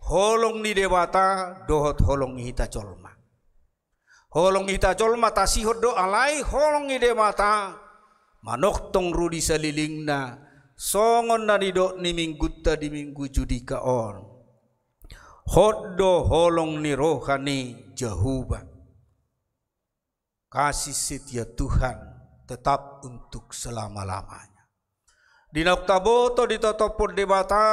holong ni dewata dohot holong ni hita colma. Holong ni hita colma tasihod do alai holong ni dewata manoktong rudi saliling na songon na nidok ni mingguta di minggu judika on. Hoddo holong ni rohani Jehovah. Kasih setia Tuhan tetap untuk selama-lamanya. Di noktaboto ditotopon debata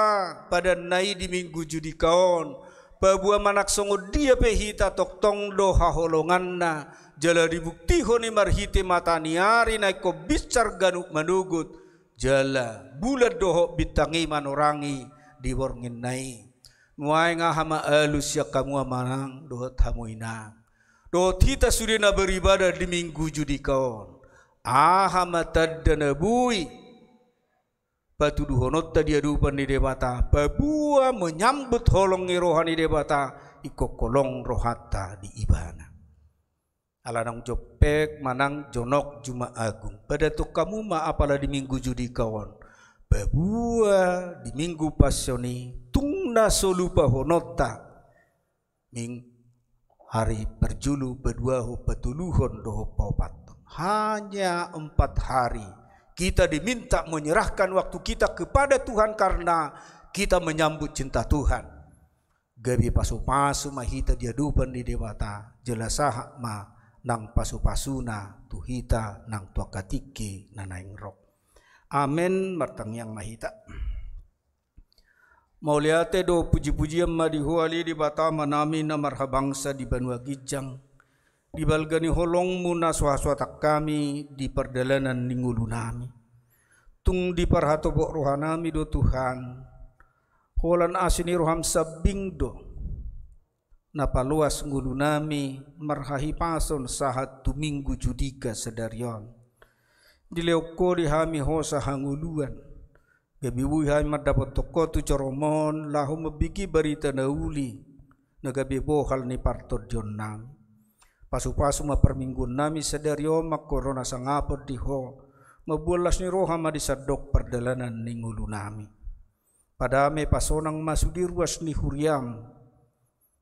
pada nai di minggu judikaon pabua manak songo dia pehita toktong doha holonganna jala dibukti honi marhiti mataniari naik ko bicar ganuk manugut jala bulat doho bitangi manorangi di borngin nai muai ngahama alus ya kamu amanang dohot hamuina dohot hita sudina beribadah di minggu judikaon ahama tadana bui patuduhonot tadi adupan di debata babua menyambut holong rohani debata iko kolong rohata di ibana alanang jopek manang jonok juma agung pada tu kamu ma apalah di minggu judi kawan babua di minggu pasyoni tungna solupa honota ming hari perjulu berduahu petuluhon doho paupat hanya 4 hari kita diminta menyerahkan waktu kita kepada Tuhan karena kita menyambut cinta Tuhan. Gabi pasu-pasu mahita diadupan di dewata jelasah ma nang pasu-pasuna tuhita nang tuakatiki nanaing rok. Amin martang yang mahita. Mauliate do puji-pujian madihuali di bata manami na marhabangsa di Banua Gijang. Di balgani holongmu na swaswatak kami di perdalanan ninggulu nami. Tung di parhatobok rohanami do Tuhan. Holan asini roham sabing do. Napaluas ngulu nami marhahi pason sahat tu minggu judika sedarion. Dileuko di hami hosa hanguluan. Gabiwui hami dapat toko tu coromon lahu mebiki berita nauli. Nagabi bohal ni partot jon nami. Pasu-pasu ma perminggu nami sadario mak corona sangapot di ho. Mabulas ni roha ma disadok perdalanan ni ngulu nami. Padame pasonang masudi ruas ni huriam.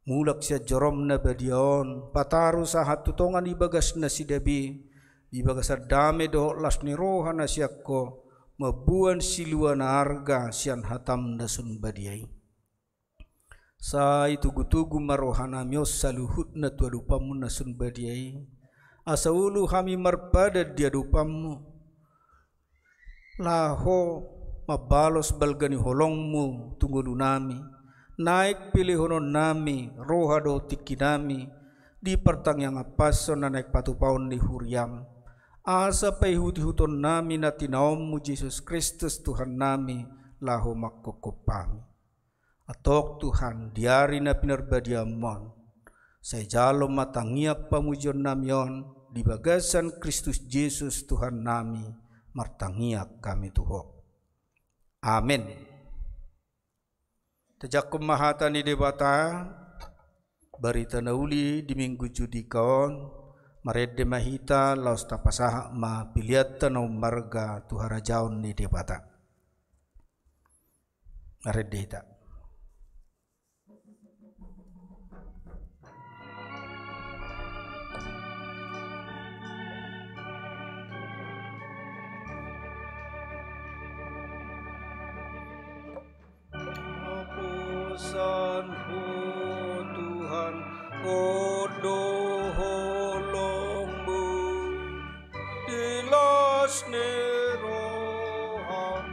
Mulak siya jorom na badion. Pataru sahat tutongan ibagas na si dabi. Ibagas dame doh las ni roha na siya ko. Mabuan siluan arga siyan hatam na sun badiay. Sa itugu-tugu marohana mios saluhut na tuadupamu na sun badiay. Asa ulu kami marpada diadupamu. Laho mabalos balgani holongmu tunggulu nami. Naik pilihonon nami, roha do tiki nami. Di pertang yang apason na naik patupaon di huriam. Asa paihuti-huton nami na tinaommu Jesus Kristus Tuhan nami. Laho makokopami. Atok Tuhan diari na pinarbadiamon. Say jalo matangiap pamujon namion. Di bagasan Kristus Jesus Tuhan nami. Martangiak kami Tuhan. Amin. Tejakum mahata ni debata. Barita nauli di minggu judikaon. Marede mahita laos tapasaha ma piliatan o marga tuharajaon ni debata. Marede hita. Hapusanku Tuhan kodo holongmu dilas ni roham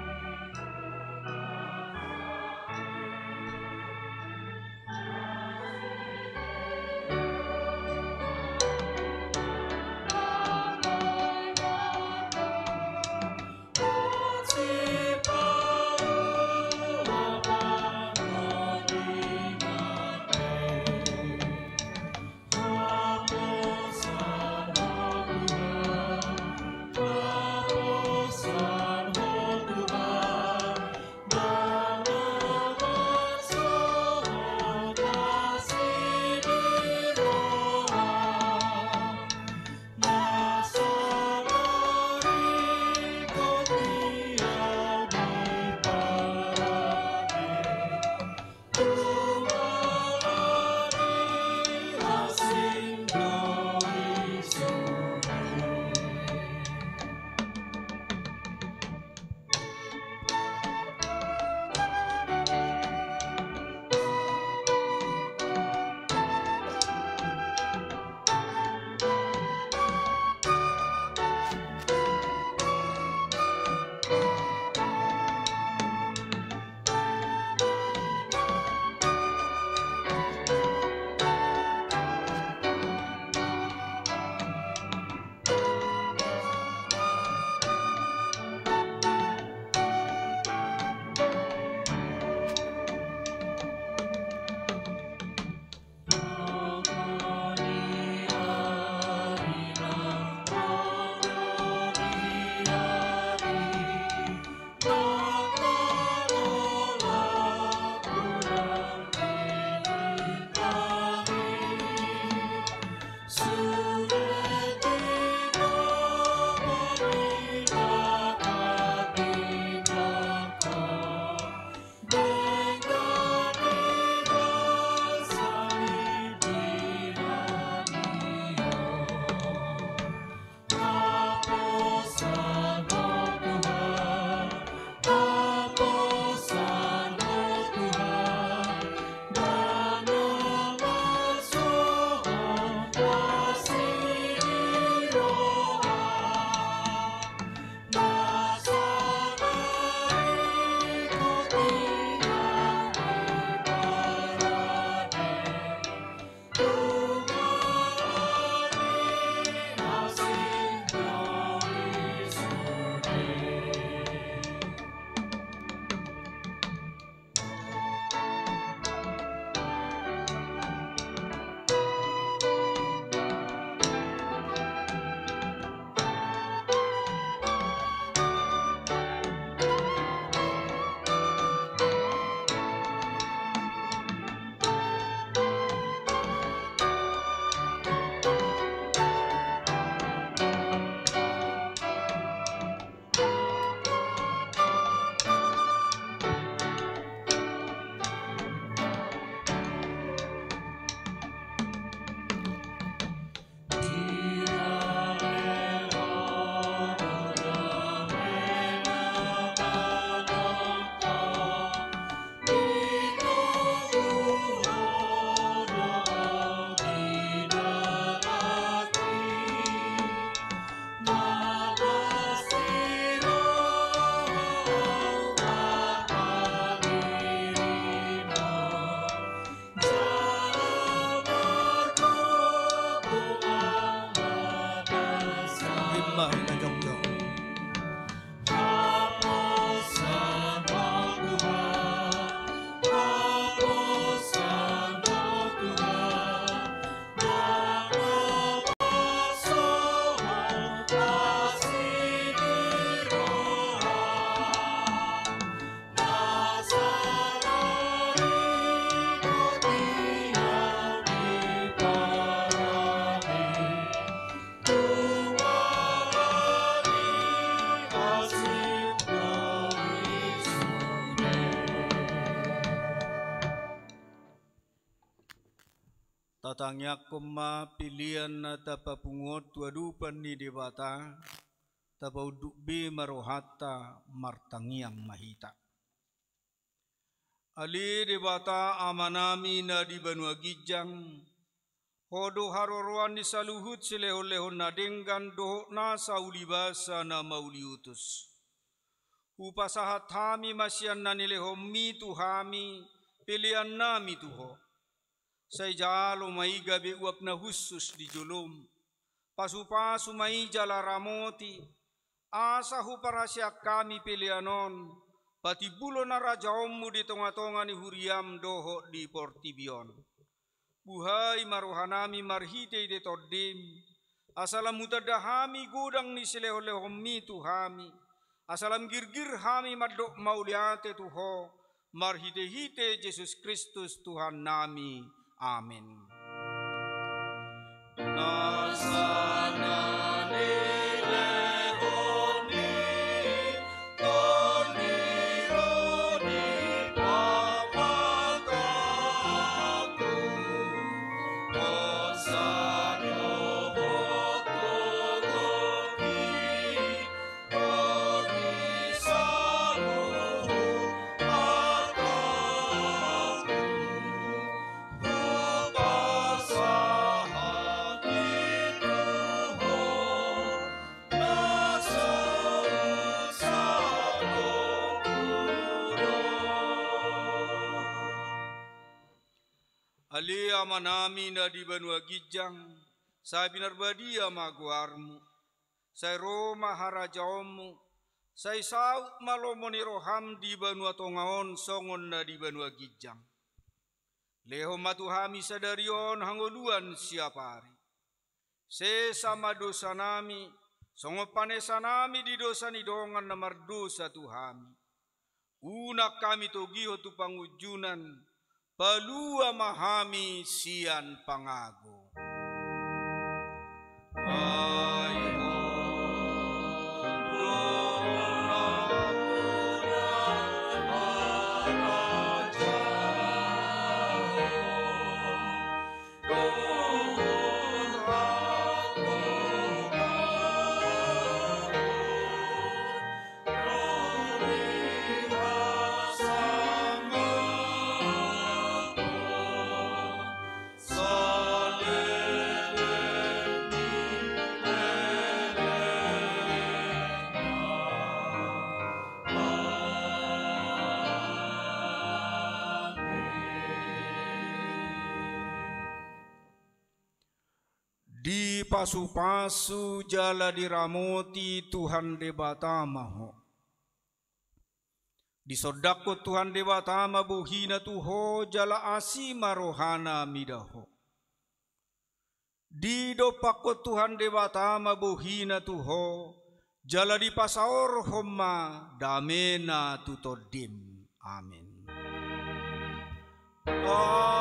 tatangnya koma pilihan na tapapungot wadupan ni debata tapaudukbe marohata martangiang mahita. Ali debata amanami na di Banua Gijang hodo haroroan ni saluhut sileho-leho na denggan doho na saulibasa na mauliutus. Upasahat hami masyan na nileho mitu hami pilihan nami tuho. Say jalo may gabi uap na husus di julum. Pasu-pasu may jala ramoti. Asa huparasyak kami pilihanon. Pati bulo na rajaommu di tonga-tonga ni huriam doho di Portibion. Buhay maruhanami marhite di todim. Asalam mutadahami gudang ni sileho-leho mitu hami. Asalam girgir hami madok mauliate tuho. Marhite-hite Yesus Kristus Tuhan nami. Amin. Ali amanami na di Banua Gijang, saya binarbadia maguarmu, saya Roma harajaomu, saya sauk malomoni roham di Banua Tongaon songon na di Banua Gijang. Leho matuhami sadarion hangoluan siapari. Sesama dosa nami, songo panesa nami di dosa ni dongan na mardosa tuhami. Unak kami togiho tu pangujunan, palua mahami sian pangago. Di pasu-pasu jala diramoti Tuhan debatama ho. Di sodako Tuhan debatama buhina tuho jala asima rohana midaho. Di dopako Tuhan debatama buhina tuho jala di pasaor homa damena tutodim. Amin. Amin.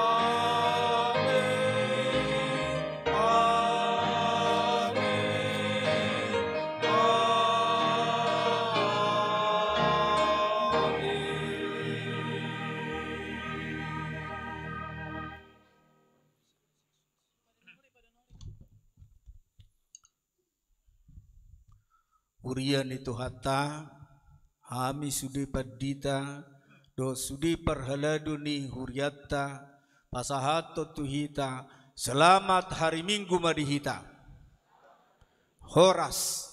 Urian itu hatta hami sudi padita do sudi parhaladuni huriatta pasahato tuhita selamat hari Minggu madihita horas